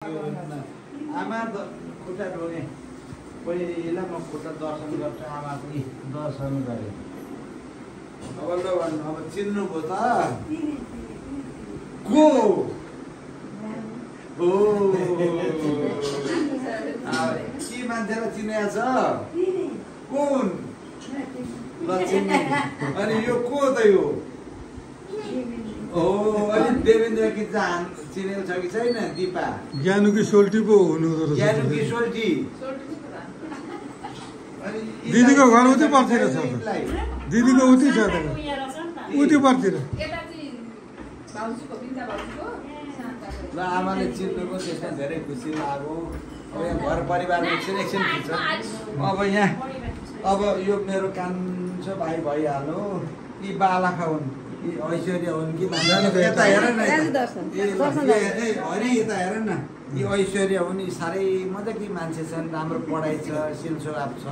आमा खुट्टा ढोगे पहिला म खुट्टा दर्शन गर्छु आमाको दर्शन गरेँ अब ल भन्नु अब चिन्नुभयो त को ओ के मान्छेलाई चिनेको छ कुन लक्ष्मी अनि यो को त यो ओ अनि देवेन्द्र कि जान चिनेको छ कि छैन दिपा ज्ञानुकी सोल्टी पो हुनु ज्ञानुकी सोल्टी दिदीको घर उति पर्तिर छ दिदीको उति छ उति पर्तिर ल आमाले चिन्नुको त्यसमा धेरै खुसी लाग्यो अब यहाँ घर परिवारमा एकछिन खिच्छ अब यहाँ अब यो मेरो कान्छो भाइ भइहाल्यो यी बालका हुन् यी ऐश्वर्या हुन् कि यता हेर न होइन यता हेर न यी ऐश्वर्या हुन् यी साह्रै मजाकी मान्छे छन् राम्रो पढाइ छ सिलसोआप छ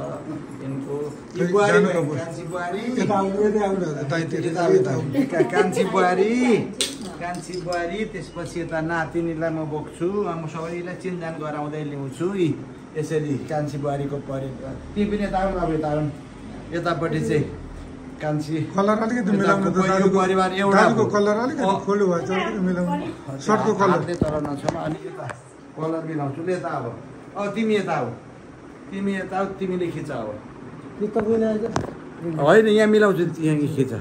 यिनको कान्छी बुहारी त्यसपछि यता नातिनीलाई म बोक्छु म सबैलाई चिनजान गराउँदै ल्याउँछु यसरी कान्छी बुहारीको परिवार ती पनि यता आउनु अब यता आउनु यतापट्टि चाहिँ कान्छी कलर अलिकति मिलाउनु परिवार एउटा कलर अलिकति खोल्नु भएछ अलिकति मिलाउनु सर्टको कलर तर नछम अनि यता कलर मिलाउँछु ल यता अब तिमी यता आऊ तिमीले खिच अब होइन यहाँ मिलाउँछु यहाँ खिच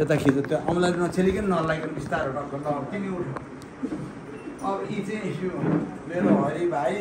यता खिच त्यो औँलाई नछेलिकन नलागिकन बिस्तारो टक्क ल तिमी उठ अब यी चाहिँ मेरो हरि भाइ